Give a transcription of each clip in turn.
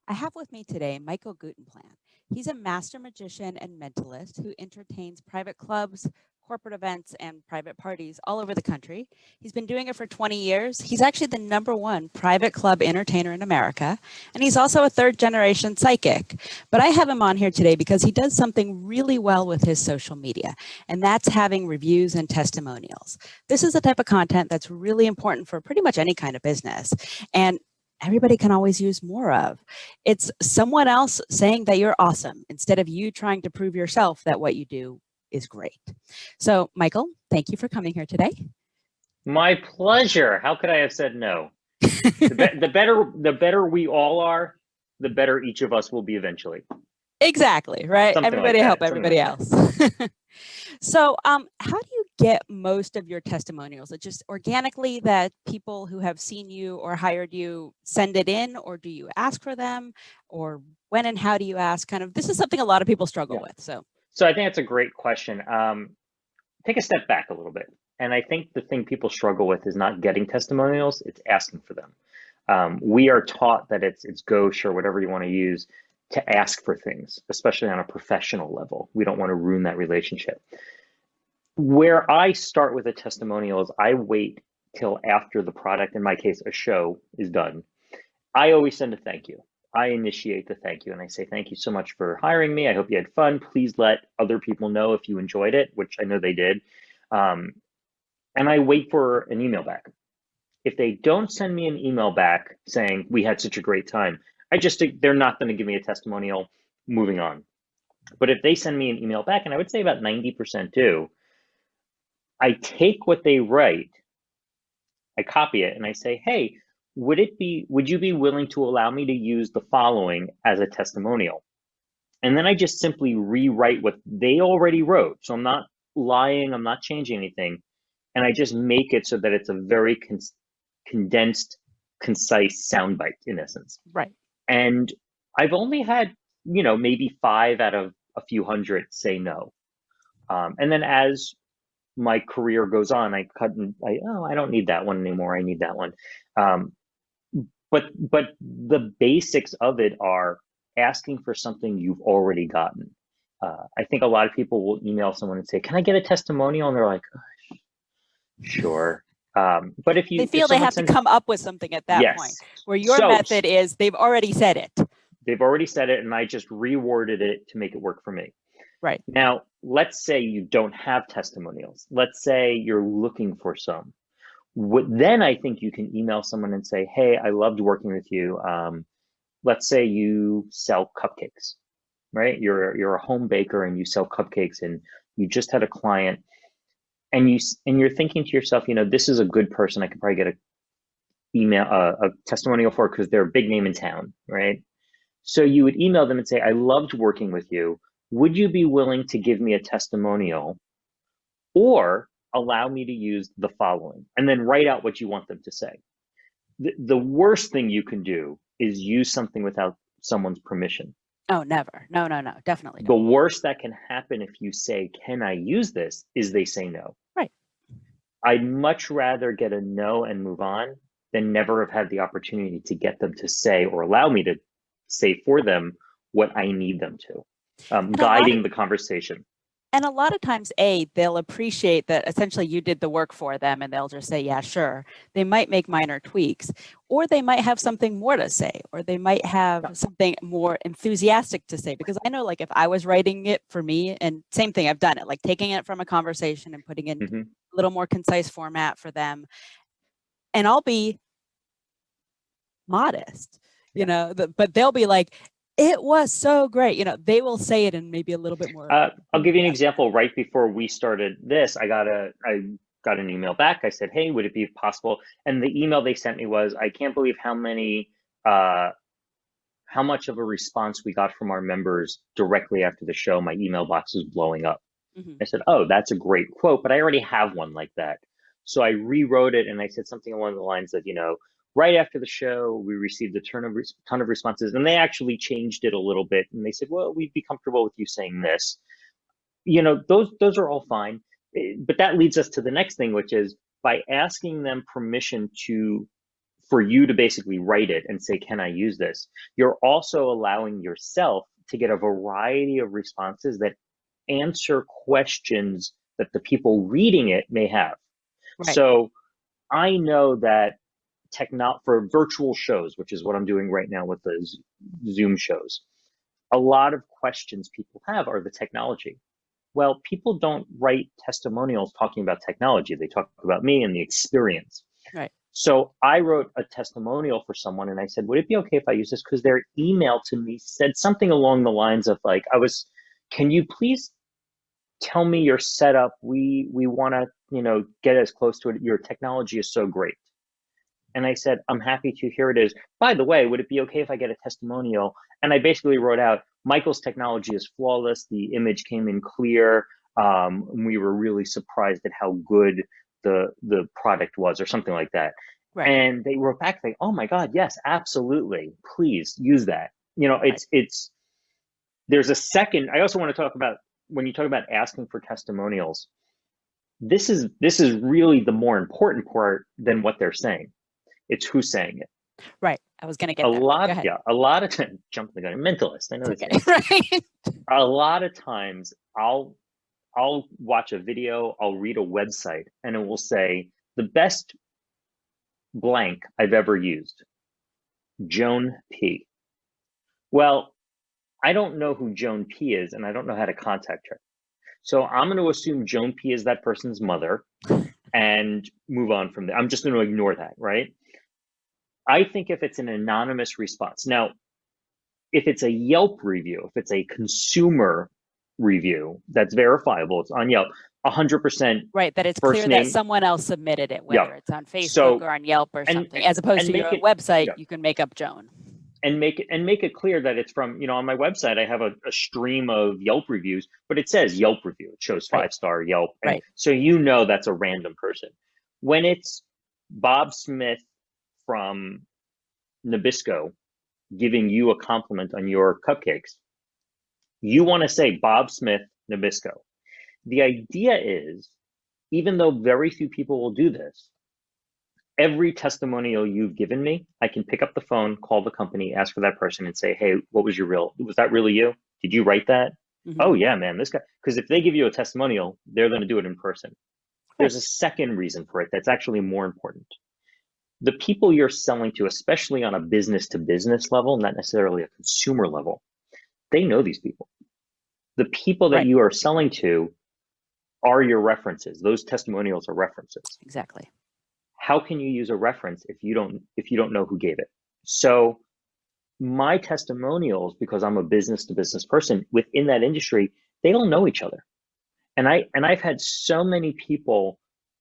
I have with me today Michael Gutenplan. He's a master magician and mentalist who entertains private clubs, corporate events, and private parties all over the country. He's been doing it for 20 years. He's actually the number one private club entertainer in America, and he's also a third generation psychic. But I have him on here today because he does something really well with his social media, and that's having reviews and testimonials. This is the type of content that's really important for pretty much any kind of business. And everybody can always use more of. It's someone else saying that you're awesome instead of you trying to prove yourself that what you do is great. So, Michael, thank you for coming here today. My pleasure. How could I have said no? The better we all are, the better each of us will be eventually. Exactly, right? Something like Everybody that. help everybody else. So, how do you get most of your testimonials? It just organically that people who have seen you or hired you send it in, or do you ask for them, or when and how do you ask? Kind of, this is something a lot of people struggle with. So I think that's a great question. Take a step back a little bit. And I think the thing people struggle with is not getting testimonials, it's asking for them. We are taught that it's gauche or whatever you want to use to ask for things, especially on a professional level. We don't want to ruin that relationship. Where I start with a testimonial is I wait till after the product, in my case, a show is done. I always send a thank you. I initiate the thank you and I say, thank you so much for hiring me. I hope you had fun. Please let other people know if you enjoyed it, which I know they did. And I wait for an email back. If they don't send me an email back saying we had such a great time, they're not going to give me a testimonial. Moving on. But if they send me an email back, and I would say about 90% do, I take what they write, I copy it, and I say, hey, would you be willing to allow me to use the following as a testimonial? And then I just simply rewrite what they already wrote. So I'm not lying, I'm not changing anything. And I just make it so that it's a very condensed, concise soundbite in essence. Right. And I've only had, maybe 5 out of a few hundred say no. And then as my career goes on, I cut and I don't need that one anymore. I need that one. But the basics of it are asking for something you've already gotten. I think a lot of people will email someone and say, "Can I get a testimonial?" And they're like, oh, "Sure." But they feel they have to come up with something at that point, where your method is they've already said it. They've already said it, and I just reworded it to make it work for me. Right. Now, let's say you don't have testimonials. Let's say you're looking for some. Then I think you can email someone and say, hey, I loved working with you. Let's say you sell cupcakes, right? You're a home baker and you sell cupcakes and you just had a client and you're thinking to yourself, this is a good person. I could probably get a testimonial for because they're a big name in town, right? So you would email them and say, I loved working with you. Would you be willing to give me a testimonial or allow me to use the following? And then write out what you want them to say. The worst thing you can do is use something without someone's permission. Oh, never. No, definitely. The worst that can happen if you say, can I use this, is they say no. Right. I'd much rather get a no and move on than never have had the opportunity to get them to say or allow me to say for them what I need them to, guiding the conversation. And a lot of times, they'll appreciate that essentially you did the work for them and they'll just say, yeah, sure. They might make minor tweaks, or they might have something more to say, or they might have something more enthusiastic to say. Because I know, like, if I was writing it for me, and same thing, I've done it, like taking it from a conversation and putting in a little more concise format for them. And I'll be modest, but they'll be like, it was so great. They will say it in maybe a little bit more. I'll give you an example. Right before we started this, I got an email back. I said, hey, would it be possible? And the email they sent me was, I can't believe how much of a response we got from our members directly after the show. My email box was blowing up. I said, oh, that's a great quote, but I already have one like that. So I rewrote it and I said something along the lines of, right after the show, we received a ton of responses, and they actually changed it a little bit. And they said, well, we'd be comfortable with you saying this. Those are all fine. But that leads us to the next thing, which is by asking them permission to for you to basically write it and say, can I use this? You're also allowing yourself to get a variety of responses that answer questions that the people reading it may have. Right. So I know that for virtual shows, which is what I'm doing right now with the Zoom shows, a lot of questions people have are the technology. Well, people don't write testimonials talking about technology. They talk about me and the experience. Right. So I wrote a testimonial for someone and I said, would it be okay if I use this? Because their email to me said something along the lines of like, can you please tell me your setup? We want to, get as close to it. Your technology is so great. And I said, I'm happy to. Here it is. By the way, would it be okay if I get a testimonial? And I basically wrote out, Michael's technology is flawless. The image came in clear. We were really surprised at how good the product was, or something like that. Right. And they wrote back, like, oh my God, yes, absolutely. Please use that. There's a second. I also want to talk about, when you talk about asking for testimonials, this is really the more important part than what they're saying. It's who's saying it. Right. I was going to get there. Go ahead. A lot of times, jumping the gun, mentalist. I know it's okay. Right. A lot of times, I'll watch a video, I'll read a website, and it will say the best blank I've ever used, Joan P. Well, I don't know who Joan P is, and I don't know how to contact her. So I'm going to assume Joan P is that person's mother and move on from there. I'm just going to ignore that, right? I think if it's an anonymous response. Now, if it's a Yelp review, if it's a consumer review that's verifiable, it's on Yelp, 100%. Right, that it's clear that someone else submitted it, whether it's on Facebook or on Yelp or something, as opposed to your own website, you can make up Joan. And make it clear that it's from, on my website, I have a stream of Yelp reviews, but it says Yelp review. It shows 5-star Yelp. And so that's a random person. When it's Bob Smith from Nabisco giving you a compliment on your cupcakes, you want to say Bob Smith, Nabisco. The idea is, even though very few people will do this, every testimonial you've given me, I can pick up the phone, call the company, ask for that person and say, hey, was that really you? Did you write that? Mm-hmm. Oh yeah, man, this guy. Because if they give you a testimonial, they're going to do it in person. There's a second reason for it that's actually more important. The people you're selling to, especially on a business to business level, not necessarily a consumer level, they know these people. The people that you are selling to are your references. Those testimonials are references. Exactly. How can you use a reference if you don't know who gave it? So my testimonials, because I'm a business to business person within that industry, they all know each other. And I've had so many people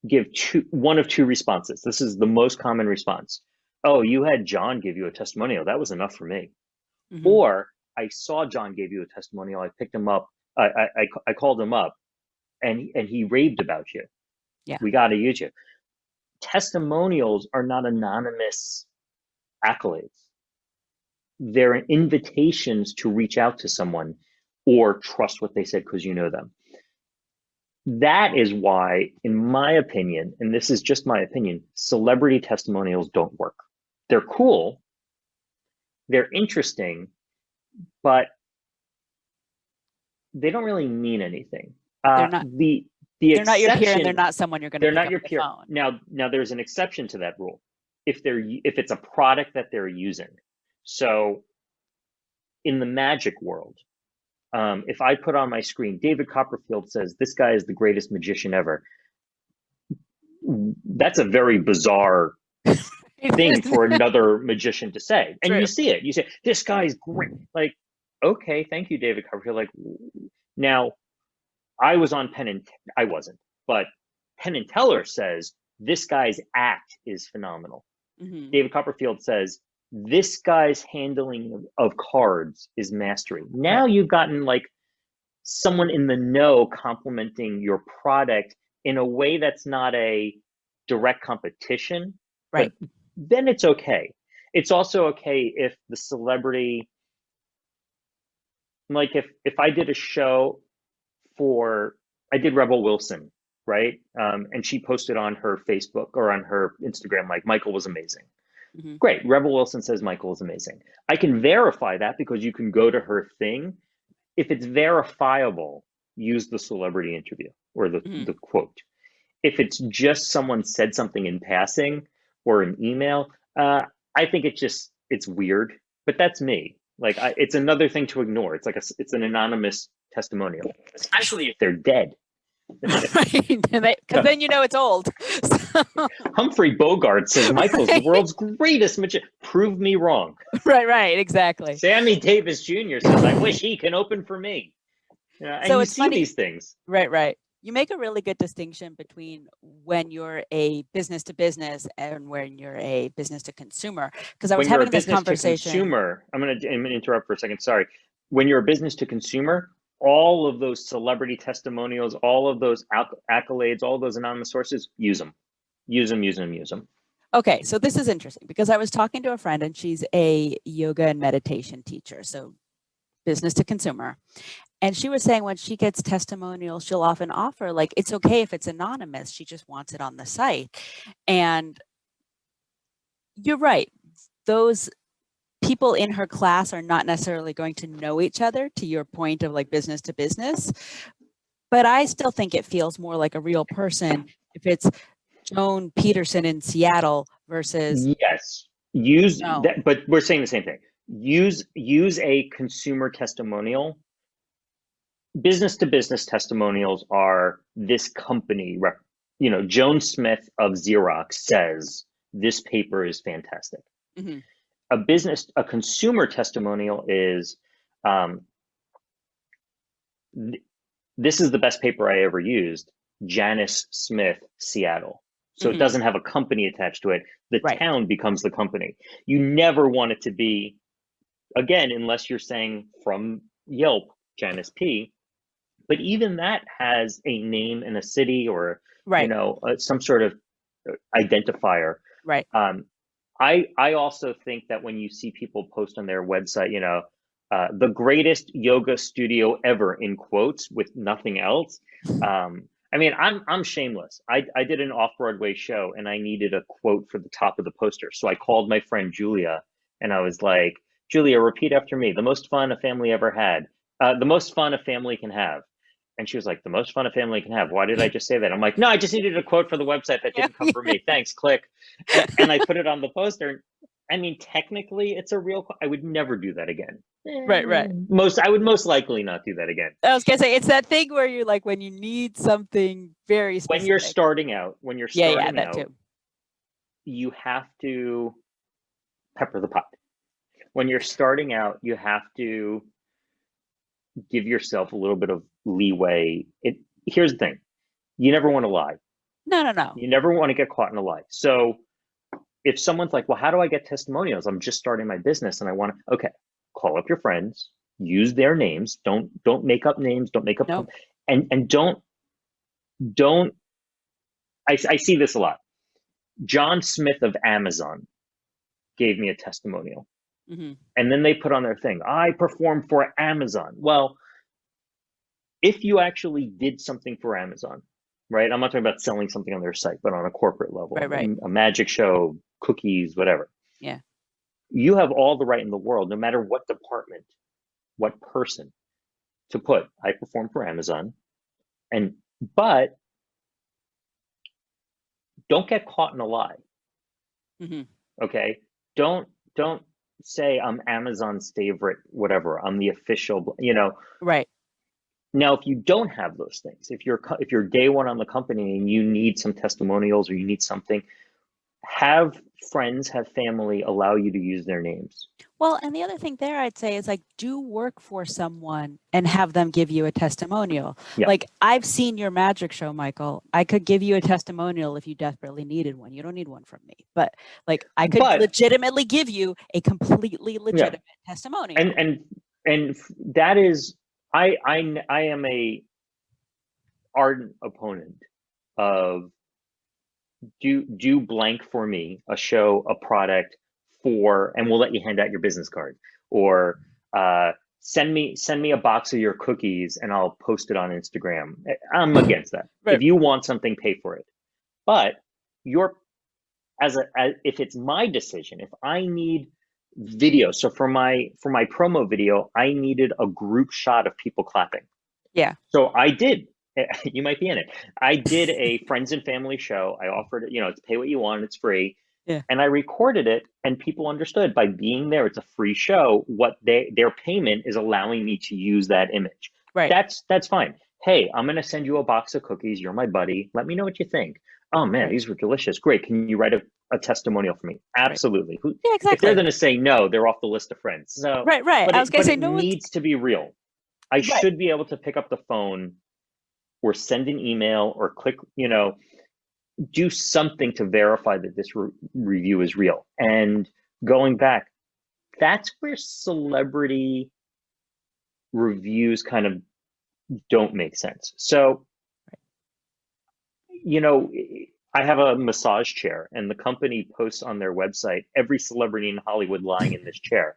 give one of two responses. This is the most common response. Oh, you had John give you a testimonial. That was enough for me. Mm-hmm. Or I saw John gave you a testimonial. I picked him up. I called him up and he raved about you. Yeah. We got to use you. Testimonials are not anonymous accolades. They're invitations to reach out to someone or trust what they said because you know them. That is why, in my opinion, and this is just my opinion, celebrity testimonials don't work. They're cool, they're interesting, but they don't really mean anything. They're not. They're not your peer, and they're not someone you're going to. They're not your peer. Now, there's an exception to that rule. If it's a product that they're using. So, in the magic world, if I put on my screen, David Copperfield says this guy is the greatest magician ever. That's a very bizarre thing for another magician to say, and you see it. You say this guy's great. Like, okay, thank you, David Copperfield. Like, now. I was on I wasn't, but Penn and Teller says this guy's act is phenomenal. Mm-hmm. David Copperfield says this guy's handling of cards is mastery. Now you've gotten like someone in the know complimenting your product in a way that's not a direct competition. Right. But then it's okay. It's also okay if the celebrity, like if I did a show I did Rebel Wilson, right? And she posted on her Facebook or on her Instagram, like, Michael was amazing. Hmm. Great. Rebel Wilson says Michael is amazing. I can verify that because you can go to her thing. If it's verifiable, use the celebrity interview or Hmm. the quote. If it's just someone said something in passing or an email, I think it's weird. But that's me. Like it's another thing to ignore. It's an anonymous testimonial, especially if they're dead. Right, because then you know it's old. So, Humphrey Bogart says Michael's the right, world's greatest magician. Prove me wrong. right, exactly. Sammy Davis Jr. says, I wish he can open for me. And So you it's see funny. these things. Right. You make a really good distinction between when you're a business to business and when you're a business to consumer. Because I was When you're a having this business to conversation. consumer, I'm going to interrupt for a second. Sorry. When you're a business to consumer, all of those celebrity testimonials, all of those accolades, all those anonymous sources, use them. Use them, use them, use them. Okay, so this is interesting because I was talking to a friend and she's a yoga and meditation teacher. So business to consumer. And she was saying when she gets testimonials, she'll often offer, like, it's okay if it's anonymous. She just wants it on the site. And you're right. Those people in her class are not necessarily going to know each other, to your point of like business to business. But I still think it feels more like a real person if it's Joan Peterson in Seattle versus Yes. Use Joan. that, but we're saying the same thing. Use a consumer testimonial. Business to business testimonials are this company, Joan Smith of Xerox says this paper is fantastic. Mm-hmm. A consumer testimonial is, um, this is the best paper I ever used, Janice Smith, Seattle. So it Mm-hmm. doesn't have a company attached to it. The Right. town becomes the company. You never want it to be, again, unless you're saying from Yelp, Janice P. But even that has a name and a city or, Right. some sort of identifier. Right. I also think that when you see people post on their website, the greatest yoga studio ever in quotes with nothing else. I mean, I'm shameless. I did an off-Broadway show and I needed a quote for the top of the poster. So I called my friend Julia and I was like, Julia, repeat after me. The most fun a family ever had. The most fun a family can have. And she was like, the most fun a family can have. Why did I just say that? I'm like, no, I just needed a quote for the website that Yeah. didn't come from me. Thanks, click. And I put it on the poster. I mean, technically, it's a real. I would never do that again. Right. I would most likely not do that again. I was gonna say it's that thing where you're like when you need something very When you're specific. starting out, when you're Yeah, starting that out, too. you have to pepper the pot. When you're starting out, you have to give yourself a little bit of leeway. Here's the thing: you never want to lie. No. You never want to get caught in a lie. So if someone's like, well, how do I get testimonials? I'm just starting my business and I want to, okay, call up your friends, use their names. Don't make up names. Don't make up, No. and don't, I see this a lot. John Smith of Amazon gave me a testimonial. Mm-hmm. And then they put on their thing, I performed for Amazon. Well, if you actually did something for Amazon, right? I'm not talking about selling something on their site, but on a corporate level, Right. a magic show, cookies, whatever. Yeah. You have all the right in the world, no matter what department, what person, to put, I perform for Amazon. But don't get caught in a lie. Mm-hmm. Okay. Don't say I'm Amazon's favorite, whatever. I'm the official, Right. Now, if you don't have those things, if you're day one on the company and you need some testimonials or you need something, have friends, have family allow you to use their names. Well, and the other thing there I'd say is like do work for someone and have them give you a testimonial. Yeah. Like I've seen your magic show, Michael. I could give you a testimonial if you desperately needed one. You don't need one from me. But like I could legitimately give you a completely legitimate testimonial. And that is I am a ardent opponent of do blank for me, a show, a product for, and we'll let you hand out your business card, or send me a box of your cookies and I'll post it on Instagram. I'm against that. Right. If you want something, pay for it. But if it's my decision, if I need video, so for my promo video, I needed a group shot of people clapping. Yeah. So I did. You might be in it. I did a friends and family show. I offered it, it's pay what you want, it's free. Yeah. And I recorded it, and people understood by being there, it's a free show, what their payment is allowing me to use that image. Right. That's fine. Hey, I'm gonna send you a box of cookies. You're my buddy. Let me know what you think. Oh man, Right. these were delicious. Great. Can you write a testimonial for me? Absolutely. Yeah, If they're exactly. gonna say no, they're off the list of friends. So Right. I was gonna but say it no one's needs to be real. I right. should be able to pick up the phone or send an email or click, do something to verify that this review is real. And going back, that's where celebrity reviews kind of don't make sense. So, I have a massage chair, and the company posts on their website every celebrity in Hollywood lying in this chair.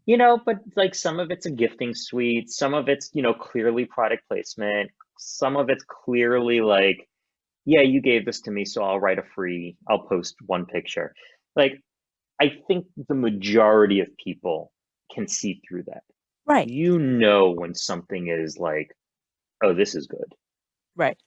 But like some of it's a gifting suite, some of it's, clearly product placement, some of it's clearly like, yeah, you gave this to me, so I'll post one picture. Like, I think the majority of people can see through that. Right. When something is like, oh, this is good. Right.